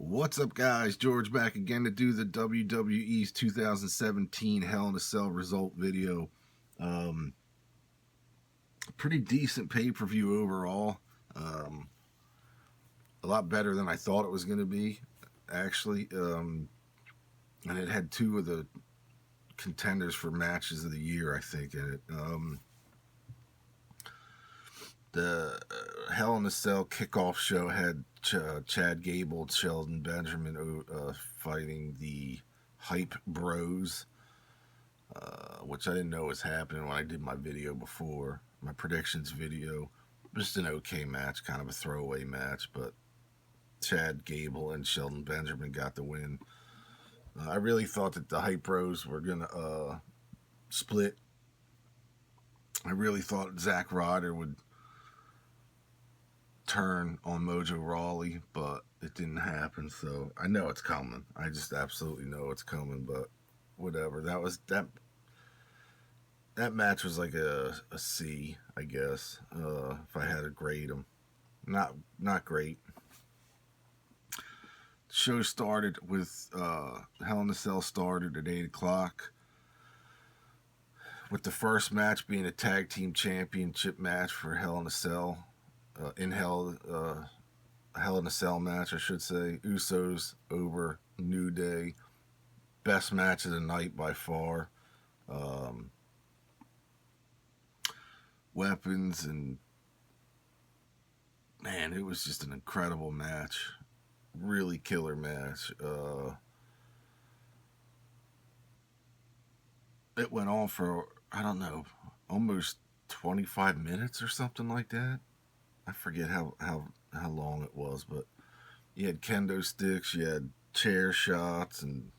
What's up, guys? George back again to do the WWE's 2017 Hell in a Cell result video. Pretty decent pay-per-view overall. A lot better than I thought it was going to be, actually. And it had two of the contenders for matches of the year, I think, in it. The Hell in a Cell kickoff show had Chad Gable, Sheldon Benjamin fighting the Hype Bros, which I didn't know was happening when I did my video before, my predictions video. Just an okay match, kind of a throwaway match, but Chad Gable and Sheldon Benjamin got the win. I really thought that the Hype Bros were going to split. I really thought Zack Ryder would turn on Mojo Rawley, but it didn't happen. So I know it's coming. I just absolutely know it's coming. But whatever. That match was like a C, I guess. If I had to grade them, not great. The show started with Hell in a Cell started at 8 o'clock. With the first match being a tag team championship match for Hell in a Cell. Hell in a Cell match, I should say. Usos over New Day. Best match of the night by far. Weapons and man, it was just an incredible match. Really killer match. It went on for, I don't know, almost 25 minutes or something like that. I forget how long it was, but you had kendo sticks, you had chair shots, and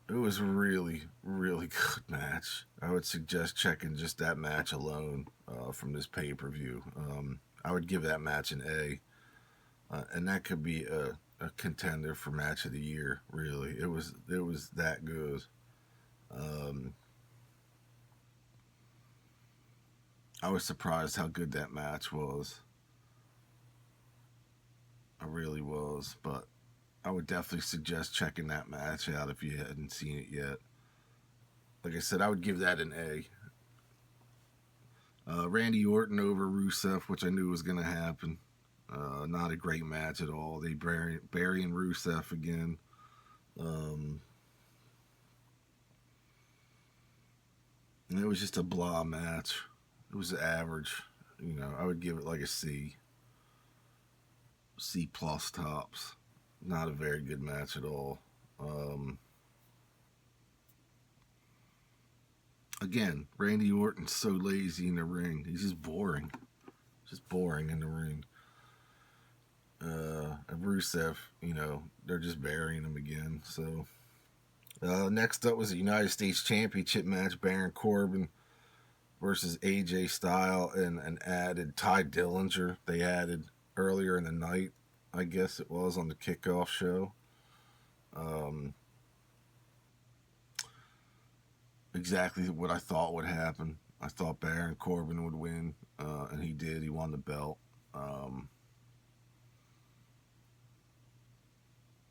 it was a really, really good match. I would suggest checking just that match alone from this pay-per-view. I would give that match an A, and that could be a contender for match of the year. Really, it was that good. I was surprised how good that match was. I really was, but I would definitely suggest checking that match out if you hadn't seen it yet. Like I said, I would give that an A. Randy Orton over Rusev, which I knew was going to happen. Not a great match at all. They burying Rusev again. And it was just a blah match. It was average. I would give it like a C. C plus tops. Not a very good match at all. Again, Randy Orton's so lazy in the ring. He's just boring. Just boring in the ring. And Rusev, they're just burying him again. So, next up was a United States Championship match. Baron Corbin versus AJ Styles and an added Ty Dillinger. They added earlier in the night, I guess it was, on the kickoff show. Exactly what I thought would happen. I thought Baron Corbin would win, and he did. He won the belt.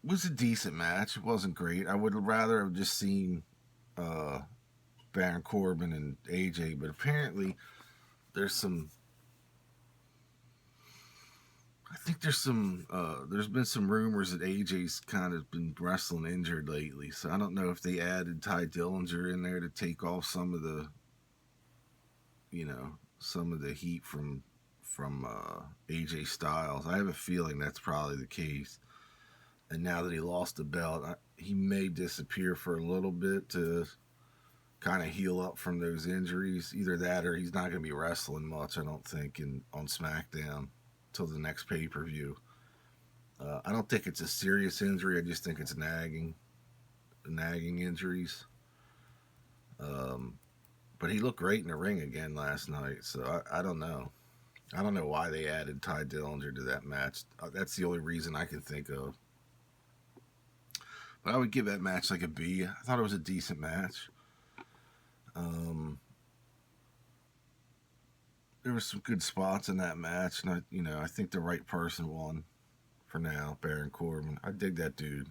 It was a decent match. It wasn't great. I would rather have just seen Baron Corbin and AJ, but apparently there's been some rumors that AJ's kind of been wrestling injured lately, so I don't know if they added Ty Dillinger in there to take off some of the heat from AJ Styles. I have a feeling that's probably the case. And now that he lost the belt, he may disappear for a little bit to kind of heal up from those injuries. Either that or he's not going to be wrestling much, I don't think, on SmackDown till the next pay-per-view. I don't think it's a serious injury. I just think it's nagging injuries. But he looked great in the ring again last night, so I don't know. I don't know why they added Ty Dillinger to that match. That's the only reason I can think of. But I would give that match like a B. I thought it was a decent match. There were some good spots in that match, and I think the right person won for now. Baron Corbin. I dig that dude.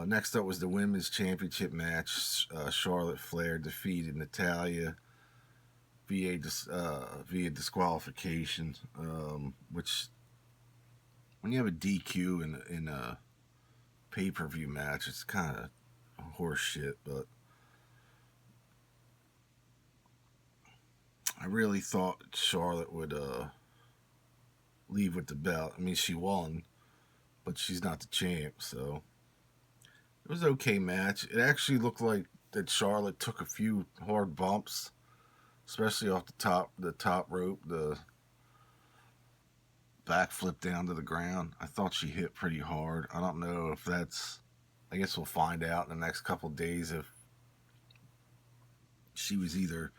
Next up was the women's championship match. Charlotte Flair defeated Natalia via disqualification, which when you have a DQ in a pay per view match, it's kind of horse shit. But I really thought Charlotte would leave with the belt. I mean, she won, but she's not the champ, so it was an okay match. It actually looked like that Charlotte took a few hard bumps, especially off the top rope, the backflip down to the ground. I thought she hit pretty hard. I don't know if that's. I guess we'll find out in the next couple of days if she was either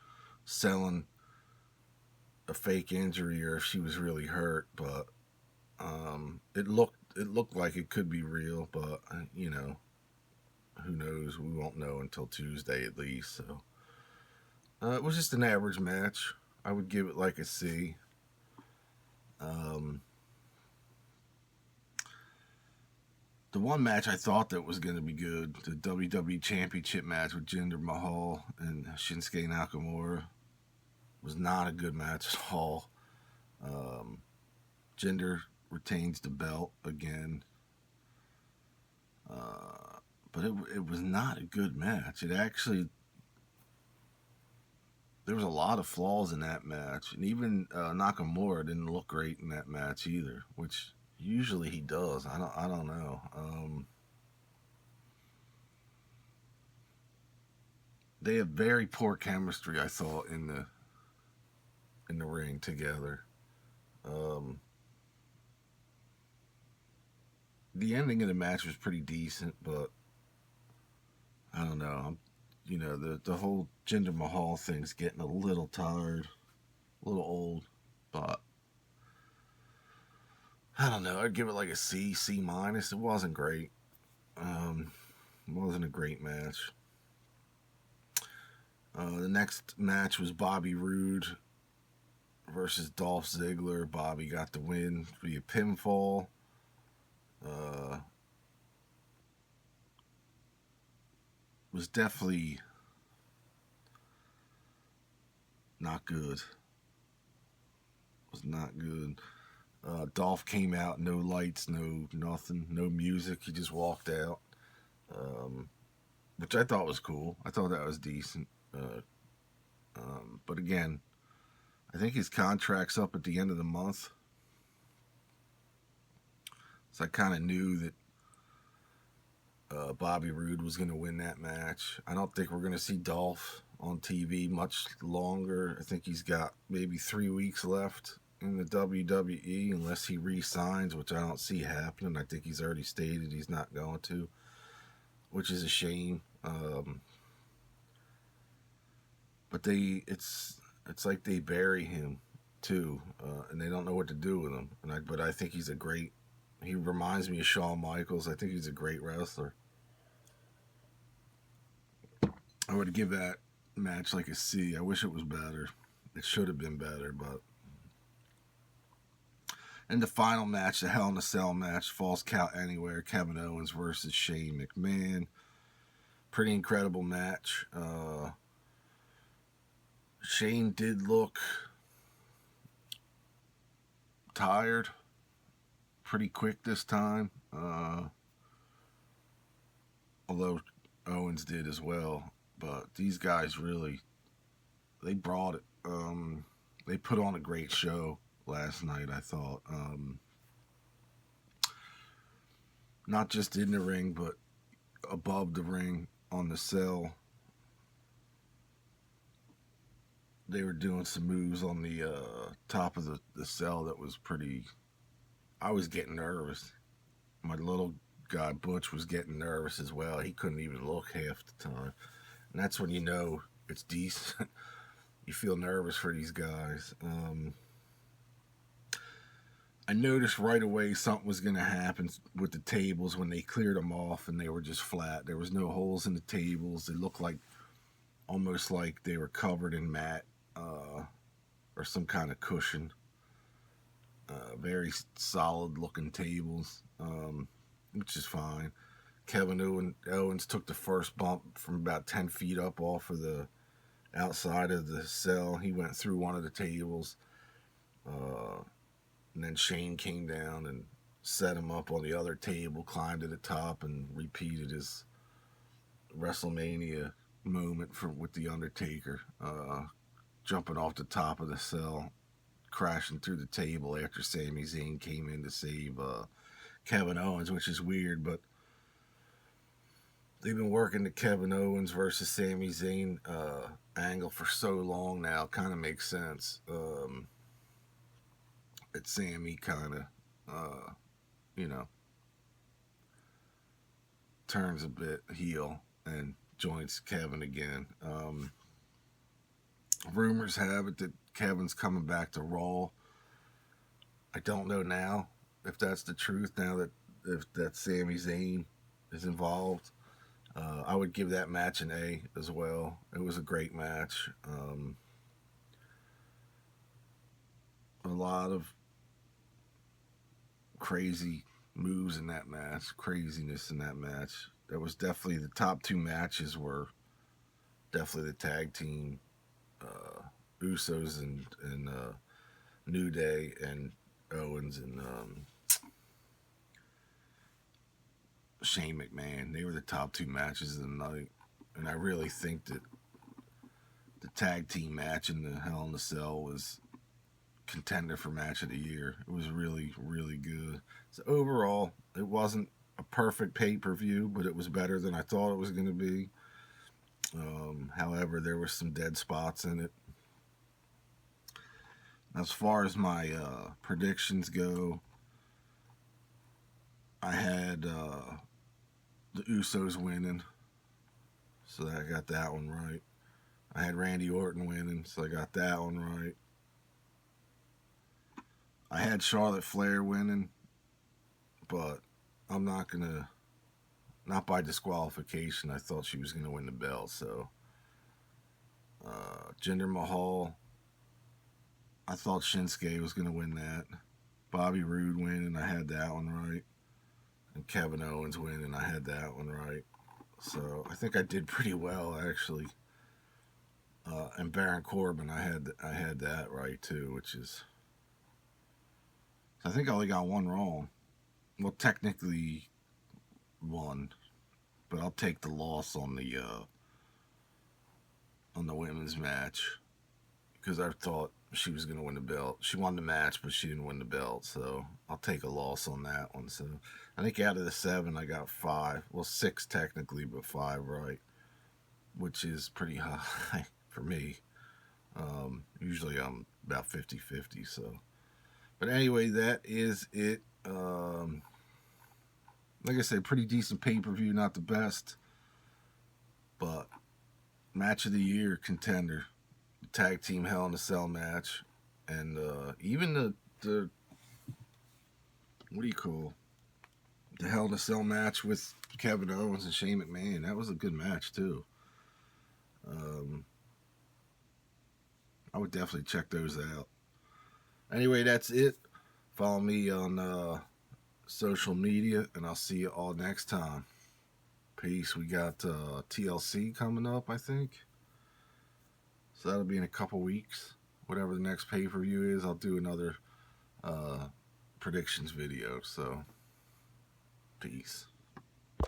selling a fake injury or if she was really hurt. But it looked like it could be real. But who knows? We won't know until Tuesday at least. So it was just an average match. I would give it like a C. Um, the one match I thought that was going to be good, the WWE Championship match with Jinder Mahal and Shinsuke Nakamura, was not a good match at all. Um, Jinder retains the belt again, but it was not a good match. It actually there was a lot of flaws in that match, and even Nakamura didn't look great in that match either, which usually he does. I don't know. They have very poor chemistry, I thought, in the ring together. Um, the ending of the match was pretty decent, but I don't know. The whole Jinder Mahal thing's getting a little tired, a little old, but I don't know. I'd give it like a C, C minus. It wasn't great. It wasn't a great match. The next match was Bobby Roode versus Dolph Ziggler. Bobby got the win via pinfall. Uh, was definitely not good. Was not good. Dolph came out, no lights, no nothing, no music. He just walked out, um, which I thought was cool. I thought that was decent. But again, I think his contract's up at the end of the month, so I kind of knew that Bobby Roode was going to win that match. I don't think we're going to see Dolph on TV much longer. I think he's got maybe 3 weeks left in the WWE unless he re-signs, which I don't see happening. I think he's already stated he's not going to, which is a shame. But it's like they bury him too, and they don't know what to do with him. But I think he's a great. He reminds me of Shawn Michaels. I think he's a great wrestler. I would give that match like a C. I wish it was better. It should have been better, but. And the final match, the Hell in a Cell match, Falls Count Anywhere, Kevin Owens versus Shane McMahon. Pretty incredible match. Shane did look tired pretty quick this time, although Owens did as well. But these guys really, they brought it. They put on a great show last night, I thought. Not just in the ring, but above the ring on the cell. They were doing some moves on the top of the cell that was pretty. I was getting nervous. My little guy Butch was getting nervous as well. He couldn't even look half the time. And that's when you know it's decent. You feel nervous for these guys. I noticed right away something was going to happen with the tables when they cleared them off and they were just flat. There was no holes in the tables. They looked like almost like they were covered in mat or some kind of cushion. Very solid looking tables, which is fine. Owens took the first bump from about 10 feet up off of the outside of the cell. He went through one of the tables, uh, and then Shane came down and set him up on the other table, climbed to the top, and repeated his WrestleMania moment with the Undertaker, jumping off the top of the cell, crashing through the table after Sami Zayn came in to save Kevin Owens, which is weird, but they've been working the Kevin Owens versus Sami Zayn angle for so long now. Kind of makes sense. That Sami kind of, you know, turns a bit heel and joins Kevin again. Rumors have it that Kevin's coming back to Raw. I don't know now if that's the truth. Now that if that Sami Zayn is involved, I would give that match an A as well. It was a great match. A lot of crazy moves in that match, craziness in that match. That was definitely the top two matches were definitely the tag team, Usos and New Day and Owens and Shane McMahon. They were the top two matches of the night, and I really think that the tag team match in the Hell in a Cell was contender for match of the year. It was really, really good. So overall, it wasn't a perfect pay-per-view, but it was better than I thought it was going to be. However, there were some dead spots in it. As far as my predictions go, I had the Usos winning, so I got that one right. I had Randy Orton winning, so I got that one right. I had Charlotte Flair winning, but I'm not gonna, not by disqualification. I thought she was gonna win the belt. So Jinder Mahal, I thought Shinsuke was gonna win that. Bobby Roode winning, I had that one right. And Kevin Owens winning, I had that one right. So I think I did pretty well actually. And Baron Corbin, I had that right too, which is, I think I only got one wrong. Well, technically one, but I'll take the loss on the women's match because I thought she was going to win the belt. She won the match, but she didn't win the belt, so I'll take a loss on that one. So I think out of the 7, I got 5. Well, 6 technically, but 5 right, which is pretty high for me. Usually I'm about 50-50, so. But anyway, that is it. Like I said, pretty decent pay-per-view, not the best, but match of the year contender, tag team Hell in a Cell match, and even the what do you call the Hell in a Cell match with Kevin Owens and Shane McMahon. That was a good match too. I would definitely check those out. Anyway, that's it. Follow me on social media, and I'll see you all next time. Peace. We got TLC coming up, I think. So that'll be in a couple weeks. Whatever the next pay per view is, I'll do another predictions video. So, peace.